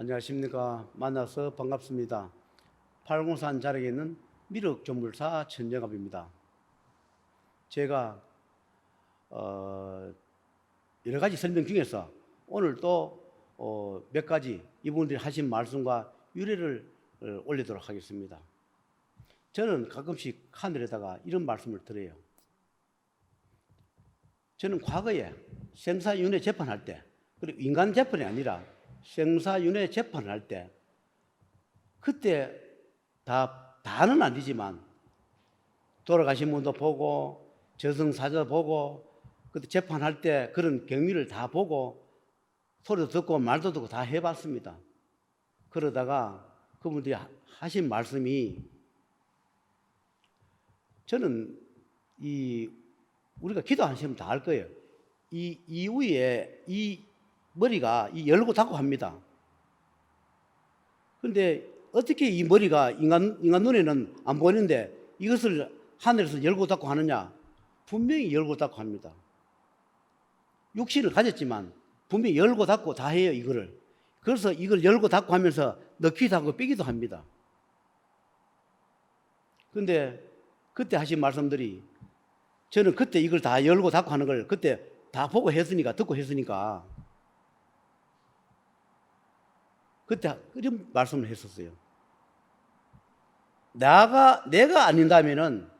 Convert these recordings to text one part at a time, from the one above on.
안녕하십니까. 만나서 반갑습니다. 팔공산 자락에 있는 미륵조물사 천정갑입니다. 제가 여러 가지 설명 중에서 오늘 또 몇 가지 이분들이 하신 말씀과 유래를 올리도록 하겠습니다. 저는 가끔씩 하늘에다가 이런 말씀을 드려요. 저는 과거에 생사윤회 재판할 때, 그리고 인간 재판이 아니라 생사윤회 재판을 할 때, 그때 다는 아니지만 돌아가신 분도 보고 저승사자 보고 그때 재판할 때 그런 경위를 다 보고 소리도 듣고 말도 듣고 다 해봤습니다. 그러다가 그분들이 하신 말씀이, 저는 우리가 기도하시면 다 알 거예요. 이 이후에 이 머리가 열고 닫고 합니다. 그런데 어떻게 이 머리가 인간 눈에는 안 보이는데 이것을 하늘에서 열고 닫고 하느냐? 분명히 열고 닫고 합니다. 육신을 가졌지만 분명히 열고 닫고 다 해요, 이거를. 그래서 이걸 열고 닫고 하면서 넣기도 하고 빼기도 합니다. 그런데 그때 하신 말씀들이, 저는 그때 이걸 다 열고 닫고 하는 걸 그때 다 보고 했으니까, 듣고 했으니까 그때 이런 말씀을 했었어요. 내가 아닌다면은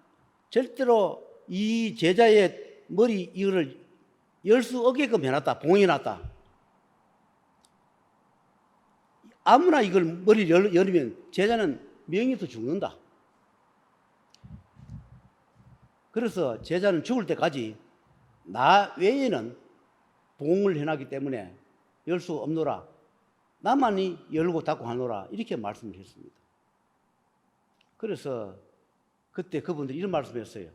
절대로 이 제자의 머리 이거를 열 수 없게끔 해놨다, 봉해놨다. 아무나 이걸 머리를 열으면 제자는 명예에서 죽는다. 그래서 제자는 죽을 때까지 나 외에는 봉을 해놨기 때문에 열 수 없노라. 나만이 열고 닫고 하노라. 이렇게 말씀을 했습니다. 그래서 그때 그분들이 이런 말씀을 했어요.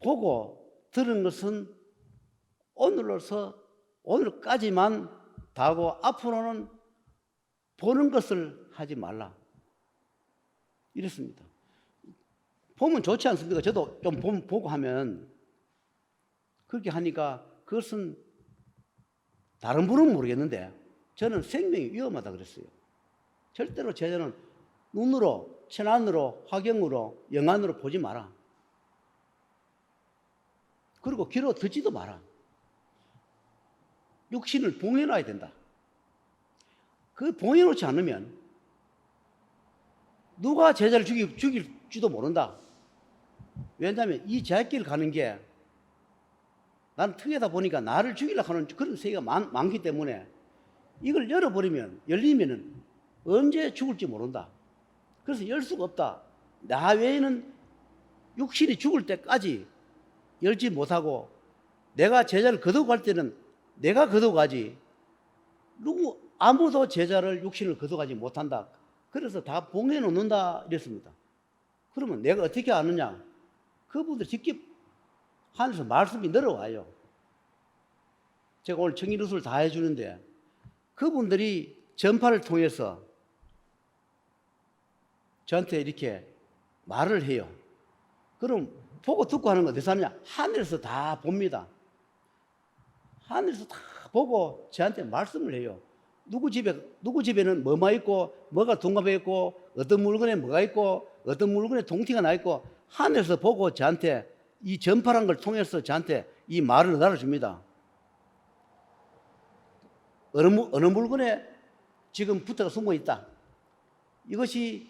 보고 들은 것은 오늘까지만 다 하고 앞으로는 보는 것을 하지 말라. 이랬습니다. 보면 좋지 않습니까? 저도 좀 보고 하면, 그렇게 하니까 그것은 다른 분은 모르겠는데 저는 생명이 위험하다 그랬어요. 절대로 제자는 눈으로, 천안으로, 화경으로, 영안으로 보지 마라. 그리고 귀로 듣지도 마라. 육신을 봉해놔야 된다. 그 봉해놓지 않으면 누가 제자를 죽일지도 모른다. 왜냐하면 이 제자길 가는 게 나는 특이하다 보니까 나를 죽이려고 하는 그런 세계가 많기 때문에 이걸 열리면은 언제 죽을지 모른다. 그래서 열 수가 없다. 나 외에는 육신이 죽을 때까지 열지 못하고, 내가 제자를 거두고 갈 때는 내가 거두고 가지 아무도 제자를 육신을 거두가지 못한다. 그래서 다 봉해 놓는다 이랬습니다. 그러면 내가 어떻게 아느냐? 그분들 직접 하늘에서 말씀이 내려와요. 제가 오늘 청일우수를 다 해주는데 그분들이 전파를 통해서 저한테 이렇게 말을 해요. 그럼 보고 듣고 하는 거 어디서 하느냐? 하늘에서 다 봅니다. 하늘에서 다 보고 저한테 말씀을 해요. 누구 집에는 뭐가 있고, 뭐가 둔갑해 있고, 어떤 물건에 뭐가 있고, 어떤 물건에 동티가 나 있고, 하늘에서 보고 저한테 이 전파란 걸 통해서 저한테 이 말을 달아줍니다. 어느 물건에 지금 부태가 숨어 있다. 이것이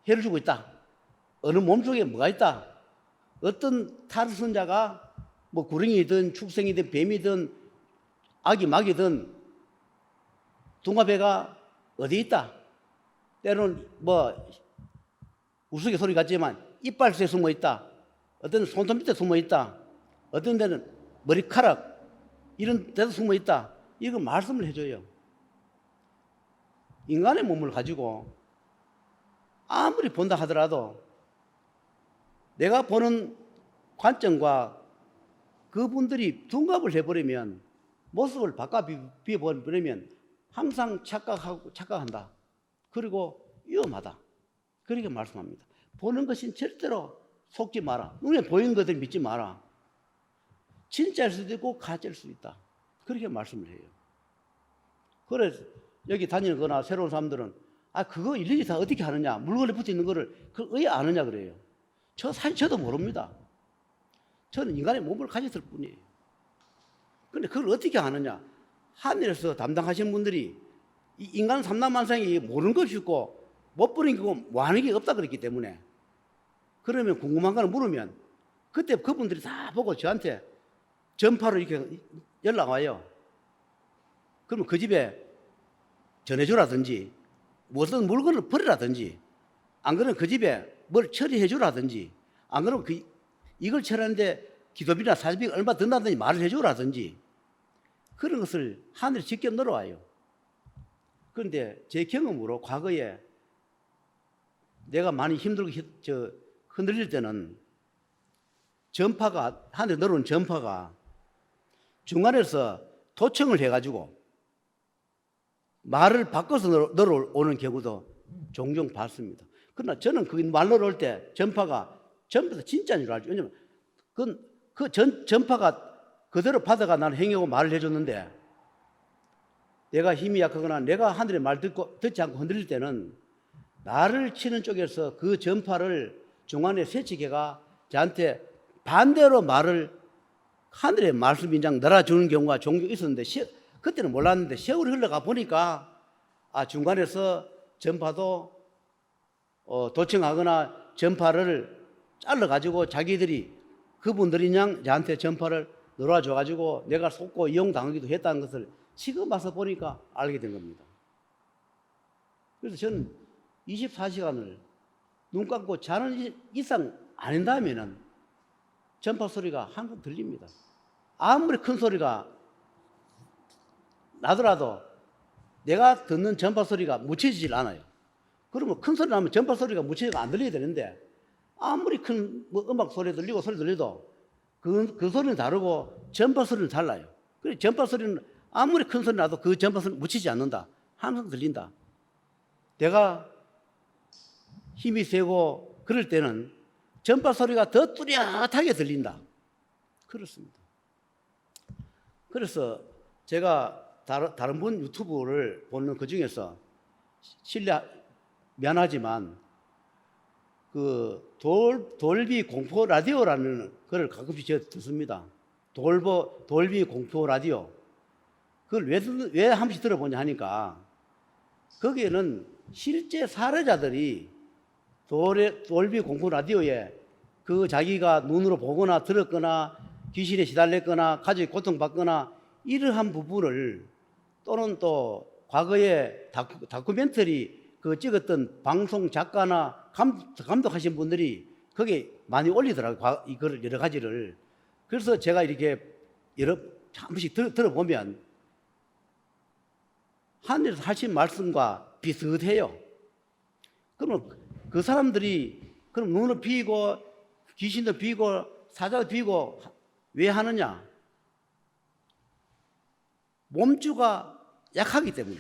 해를 주고 있다. 어느 몸속에 뭐가 있다. 어떤 탈선자가 뭐 구렁이든 축생이든 뱀이든 아기 막이든 둥가배가 어디 있다. 때로는 뭐 우스갯 소리 같지만 이빨새 숨어 있다. 어떤 데는 손톱 밑에 숨어 있다. 어떤 데는 머리카락 이런 데도 숨어 있다. 이거 말씀을 해줘요. 인간의 몸을 가지고 아무리 본다 하더라도 내가 보는 관점과 그분들이 둔갑을 해버리면, 모습을 바꿔 비워버리면 항상 착각한다. 그리고 위험하다. 그렇게 말씀합니다. 보는 것은 절대로 속지 마라. 눈에 보이는 것들 믿지 마라. 진짜일 수도 있고 가짜일 수도 있다. 그렇게 말씀을 해요. 그래 여기 다니거나 새로운 사람들은 그거 일일이 다 어떻게 하느냐, 물건에 붙어 있는 거를 그걸 왜 아느냐 그래요. 사실 저도 모릅니다. 저는 인간의 몸을 가졌을 뿐이에요. 근데 그걸 어떻게 아느냐, 하늘에서 담당하시는 분들이 이 인간 삼라만상이 모르는 것이 있고 못 보는 거 뭐 하는 게 없다 그랬기 때문에, 그러면 궁금한 거를 물으면 그때 그분들이 다 보고 저한테 전파로 이렇게 연락 와요. 그러면 그 집에 전해주라든지 무슨 물건을 버리라든지, 안 그러면 그 집에 뭘 처리해 주라든지, 안 그러면 이걸 처리하는데 기도비나 사실비가 얼마 든다든지 말을 해 주라든지, 그런 것을 하늘에 직접 늘어와요. 그런데 제 경험으로 과거에 내가 많이 힘들고 흔들릴 때는 전파가, 하늘에 늘어온 전파가 중간에서 도청을 해가지고 말을 바꿔서 늘어오는 경우도 종종 봤습니다. 그러나 저는 그 말 늘어올 때 전파가 전부 다 진짜인 줄 알죠. 왜냐면 전파가 그대로 받아가 나는 행하고 말을 해줬는데, 내가 힘이 약하거나 내가 하늘의 말 듣지 않고 흔들릴 때는 나를 치는 쪽에서 그 전파를 중간에 세치개가 저한테 반대로 말을, 하늘의 말씀인장 날아주는 경우가 종종 있었는데, 그때는 몰랐는데 세월이 흘러가 보니까 중간에서 전파도 도청하거나 전파를 잘라가지고 자기들이, 그분들이 그냥 저한테 전파를 놀아줘가지고 내가 속고 이용당하기도 했다는 것을 지금 와서 보니까 알게 된 겁니다. 그래서 저는 24시간을 눈 감고 자는 이상 안 한다면은 전파 소리가 항상 들립니다. 아무리 큰 소리가 나더라도 내가 듣는 전파 소리가 묻혀지질 않아요. 그러면 큰 소리 나면 전파 소리가 묻혀지고 안 들려야 되는데, 아무리 큰 음악 소리 들리고 소리 들려도 그 소리는 다르고 전파 소리는 달라요. 그래서 전파 소리는 아무리 큰 소리 나도 그 전파 소리는 묻히지 않는다. 항상 들린다. 내가 힘이 세고 그럴 때는 전파 소리가 더 뚜렷하게 들린다. 그렇습니다. 그래서 제가 다른 분 유튜브를 보는 그 중에서 미안하지만 그 돌비 공포 라디오라는 거를 가끔씩 제가 듣습니다. 돌비 공포 라디오. 그걸 왜 한 번씩 들어보냐 하니까, 거기에는 실제 사례자들이 돌비 공포 라디오에 그 자기가 눈으로 보거나 들었거나 귀신에 시달렸거나 가족이 고통받거나 이러한 부분을, 또는 또 과거에 다큐멘터리 그 찍었던 방송 작가나 감독하신 분들이 거기에 많이 올리더라고요. 이거를 여러 가지를. 그래서 제가 이렇게 한 번씩 들어보면 하늘에서 하신 말씀과 비슷해요. 그러면 그 사람들이 그럼 눈을 비고 귀신도 비고 사자도 비고 왜 하느냐? 몸주가 약하기 때문에,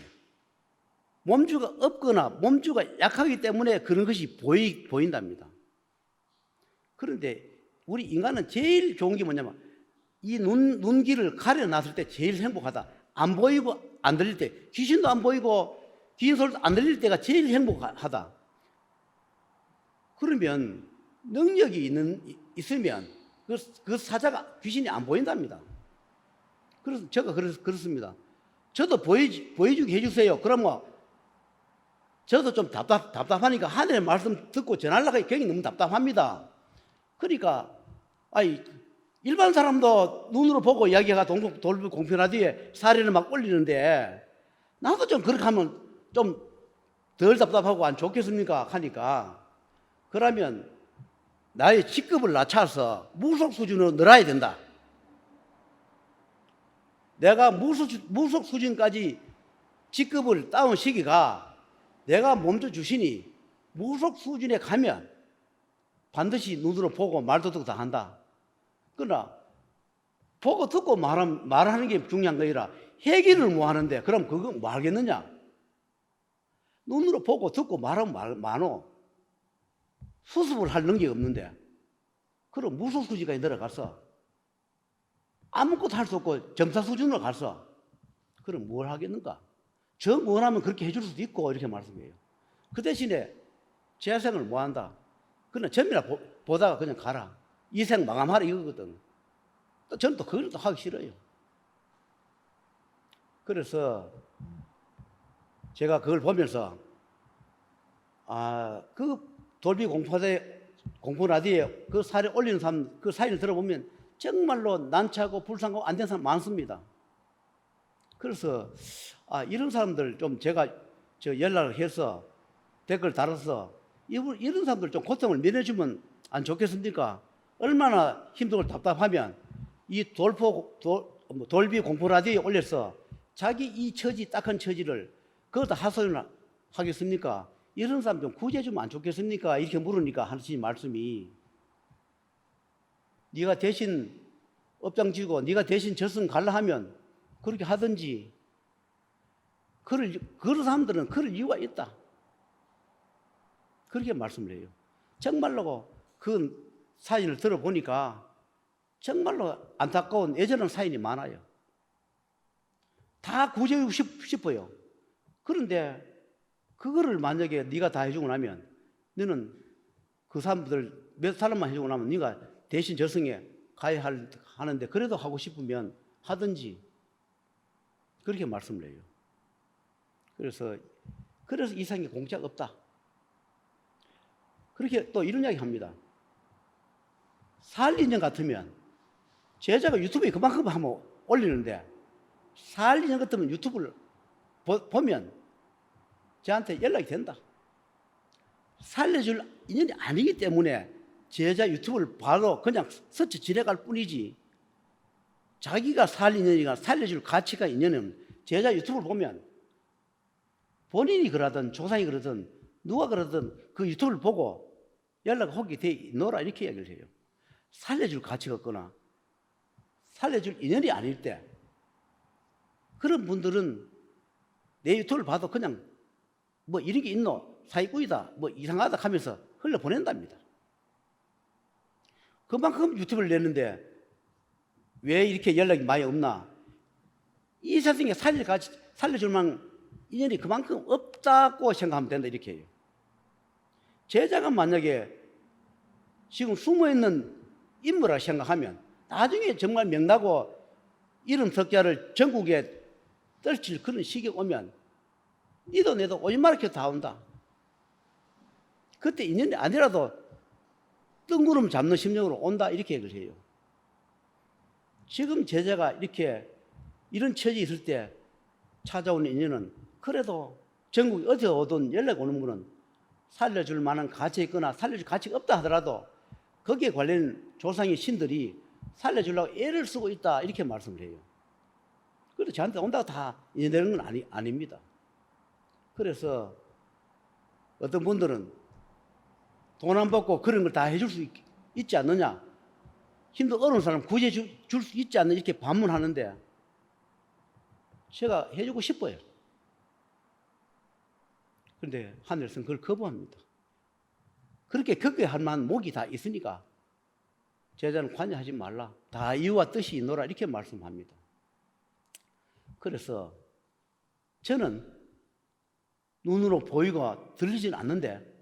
몸주가 없거나 몸주가 약하기 때문에 그런 것이 보인답니다. 그런데 우리 인간은 제일 좋은 게 뭐냐면, 이 눈길을 가려놨을 때 제일 행복하다. 안 보이고 안 들릴 때, 귀신도 안 보이고 귀신 소리도 안 들릴 때가 제일 행복하다. 그러면 능력이 있으면 그 사자가, 귀신이 안 보인답니다. 그래서 제가 그렇습니다. 저도 보여주게 해주세요. 그러면 저도 좀 답답하니까 하늘의 말씀 듣고 전하려고 굉장히 너무 답답합니다. 그러니까 일반 사람도 눈으로 보고 이야기가 돌비 공표 라디오에 사례를 막 올리는데, 나도 좀 그렇게 하면 좀 덜 답답하고 안 좋겠습니까? 하니까, 그러면 나의 직급을 낮춰서 무속 수준으로 늘어야 된다. 내가 무속 수준까지 직급을 다운시키가 내가 몸도 주시니 무속 수준에 가면 반드시 눈으로 보고 말도 듣고 다 한다. 그러나 보고 듣고 말하는 게 중요한 게 아니라 회개를 못 하는데 그럼 그거 뭐 하겠느냐? 눈으로 보고 듣고 말하면 많어. 수습을 할 능력이 없는데, 그럼 무속 수준까지 내려가서 아무것도 할 수 없고 점사 수준으로 가서 그럼 뭘 하겠는가? 정 원하면 그렇게 해줄 수도 있고 이렇게 말씀해요. 그 대신에 재생을 뭐 한다. 그냥 점이나 보다가 그냥 가라. 이 생 마감하라 이거거든. 저는 또 그걸 또 하기 싫어요. 그래서 제가 그걸 보면서 그 돌비 공포 라디오에 그 사례 올리는 사람 그 사연을 들어보면 정말로 난처하고 불쌍하고 안 된 사람 많습니다. 그래서 이런 사람들 좀 제가 연락을 해서 댓글 달아서 이런 사람들 좀 고통을 면해주면 안 좋겠습니까? 얼마나 힘들고 답답하면 이 돌비 공포 라디오에 올려서 자기 이 처지 딱한 처지를 그것도 하소연을 하겠습니까? 이런 사람 좀 구제해주면 안 좋겠습니까? 이렇게 물으니까 하시는 말씀이 네가 대신 업장지고 네가 대신 저승 갈라 하면 그렇게 하든지 그런 사람들은 그럴 이유가 있다. 그렇게 말씀을 해요. 정말로 그 사연을 들어보니까 정말로 안타까운 애절한 사연이 많아요. 다 구제하고 싶어요. 그런데 그거를 만약에 네가 다 해주고 나면 너는 그 사람들 몇 사람만 해주고 나면 네가 대신 저승에 가야 하는데 그래도 하고 싶으면 하든지 그렇게 말씀을 해요. 그래서 이상의 공짜가 없다. 그렇게 또 이런 이야기 합니다. 4일 2년 같으면 제자가 유튜브에 그만큼 한번 올리는데 4일 2년 같으면 유튜브를 보면 저한테 연락이 된다. 살려줄 인연이 아니기 때문에 제자 유튜브를 봐도 그냥 스쳐 지나갈 뿐이지 자기가 살 인연이가 살려줄 가치가 인연은 제자 유튜브를 보면 본인이 그러든 조상이 그러든 누가 그러든 그 유튜브를 보고 연락하게 돼 있노라 이렇게 이야기를 해요. 살려줄 가치가 없거나 살려줄 인연이 아닐 때 그런 분들은 내 유튜브를 봐도 그냥 뭐 이런 게 있노? 사기꾼이다. 뭐 이상하다 하면서 흘려보낸답니다. 그만큼 유튜브를 냈는데 왜 이렇게 연락이 많이 없나? 이 세상에 살려줄 만한 인연이 그만큼 없다고 생각하면 된다 이렇게 해요. 제자가 만약에 지금 숨어있는 인물이라고 생각하면 나중에 정말 명나고 이름 석자를 전국에 떨칠 그런 시기가 오면 이도 내도 오지마르게 다 온다. 그때 인연이 아니라도 뜬구름 잡는 심정으로 온다 이렇게 얘기를 해요. 지금 제자가 이렇게 이런 처지에 있을 때 찾아오는 인연은 그래도 전국에 어디 오든 연락 오는 분은 살려줄 만한 가치가 있거나 살려줄 가치가 없다 하더라도 거기에 관련 조상의 신들이 살려주려고 애를 쓰고 있다 이렇게 말씀을 해요. 그래도 저한테 온다고 다 인연되는 건 아닙니다. 그래서 어떤 분들은 돈 안 받고 그런 걸 다 해줄 수 있지 않느냐, 힘도 어려운 사람 구제해 줄 수 있지 않느냐 이렇게 반문하는데 제가 해주고 싶어요. 그런데 하늘에서는 그걸 거부합니다. 그렇게 겪어야 할 만한 목이 다 있으니까 제자는 관여하지 말라. 다 이유와 뜻이 있노라 이렇게 말씀합니다. 그래서 저는 눈으로 보이고 들리지는 않는데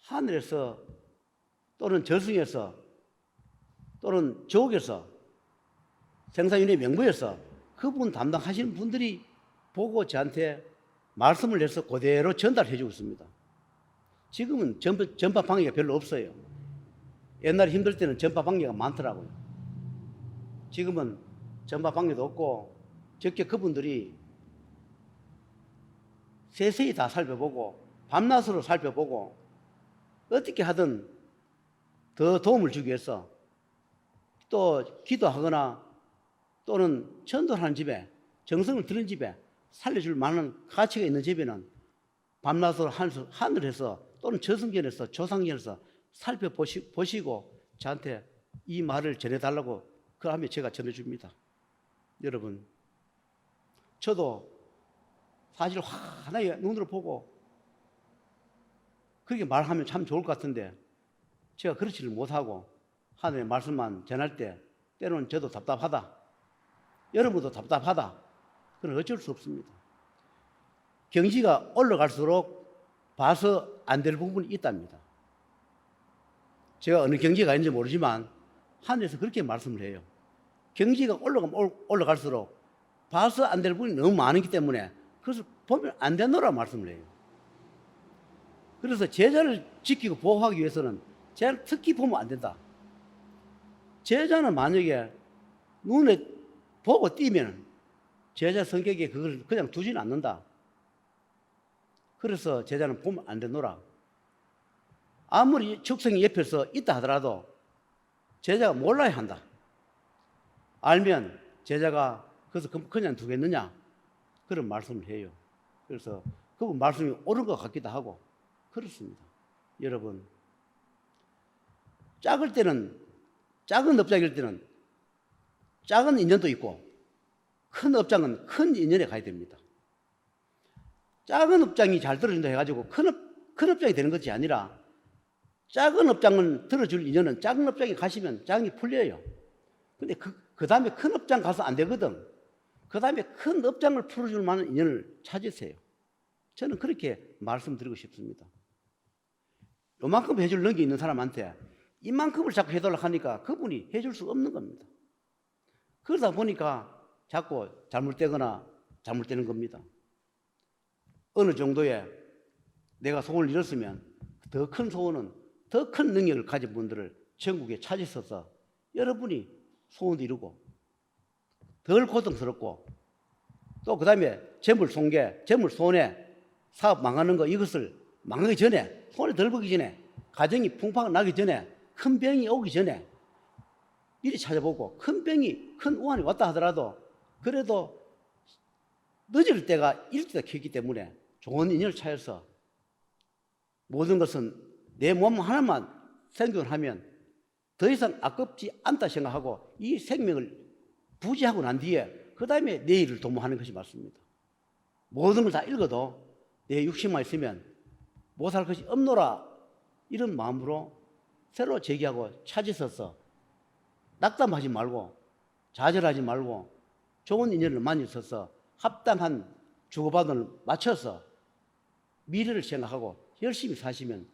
하늘에서 또는 저승에서 또는 지옥에서 생사윤회 명부에서 그분 담당하시는 분들이 보고 저한테 말씀을 해서 그대로 전달해 주고 있습니다. 지금은 전파 방해가 별로 없어요. 옛날에 힘들 때는 전파 방해가 많더라고요. 지금은 전파 방해도 없고 적게 그분들이 세세히 다 살펴보고 밤낮으로 살펴보고 어떻게 하든 더 도움을 주기 위해서 또 기도하거나 또는 전도를 하는 집에 정성을 들인 집에 살려줄 만한 가치가 있는 집에는 밤낮으로 하늘에서 또는 저승견에서 조상견에서 살펴보시고 저한테 이 말을 전해달라고 그러면 제가 전해줍니다. 여러분 저도 사실 하나의 눈으로 보고 그렇게 말하면 참 좋을 것 같은데 제가 그렇지를 못하고 하나님의 말씀만 전할 때 때로는 저도 답답하다. 여러분도 답답하다. 그건 어쩔 수 없습니다. 경지가 올라갈수록 봐서 안 될 부분이 있답니다. 제가 어느 경지가 있는지 모르지만 하늘에서 그렇게 말씀을 해요. 경지가 올라갈수록 봐서 안 될 부분이 너무 많기 때문에 그것을 보면 안 되노라 말씀을 해요. 그래서 제자를 지키고 보호하기 위해서는 제자를 특히 보면 안 된다. 제자는 만약에 눈에 보고 띄면 제자 성격에 그걸 그냥 두지는 않는다. 그래서 제자는 보면 안 되노라. 아무리 축생이 옆에서 있다 하더라도 제자가 몰라야 한다. 알면 제자가 그래서 그냥 두겠느냐? 그런 말씀을 해요. 그래서 그 말씀이 옳은 것 같기도 하고 그렇습니다. 여러분, 작은 업장일 때는 작은 인연도 있고 큰 업장은 큰 인연에 가야 됩니다. 작은 업장이 잘 들어준다 해가지고 큰 업장이 되는 것이 아니라 작은 업장은 들어줄 인연은 작은 업장에 가시면 작은 풀려요. 근데 그 다음에 큰 업장 가서 안 되거든. 그 다음에 큰 업장을 풀어줄 만한 인연을 찾으세요. 저는 그렇게 말씀드리고 싶습니다. 요만큼 해줄 능력이 있는 사람한테 이만큼을 자꾸 해달라고 하니까 그분이 해줄 수 없는 겁니다. 그러다 보니까 자꾸 잘못되거나 잘못되는 겁니다. 어느 정도에 내가 소원을 이뤘으면 더 큰 소원은 더 큰 능력을 가진 분들을 전국에 찾으셔서 여러분이 소원도 이루고 덜 고통스럽고 또 그 다음에 재물 손괴, 재물 손해, 사업 망하는 거 이것을 망하기 전에 손에 덜 보기 전에 가정이 풍파가 나기 전에 큰 병이 오기 전에 미리 찾아보고 큰 우환이 왔다 하더라도 그래도 늦을 때가 이를 때가 켰기 때문에 좋은 인연을 찾아서 모든 것은 내 몸 하나만 생존을 하면 더 이상 아깝지 않다 생각하고 이 생명을 부지하고 난 뒤에 그 다음에 내일을 도모하는 것이 맞습니다. 모든 걸 다 읽어도 내 육신만 있으면 못 살 것이 없노라 이런 마음으로 새로 제기하고 찾으셔서 낙담하지 말고 좌절하지 말고 좋은 인연을 만나셔서 합당한 주고받음을 맞춰서 미래를 생각하고 열심히 사시면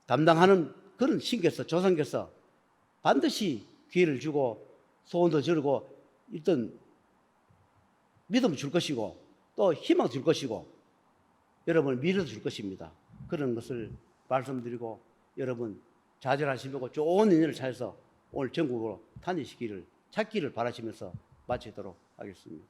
담당하는 그런 신께서 조상께서 반드시 기회를 주고 소원도 지르고 일단 믿음을 줄 것이고 또 희망 줄 것이고 여러분 미래도 줄 것입니다. 그런 것을 말씀드리고 여러분 좌절하시고 좋은 인연을 찾아서 오늘 전국으로 다니시기를 찾기를 바라시면서 마치도록 하겠습니다.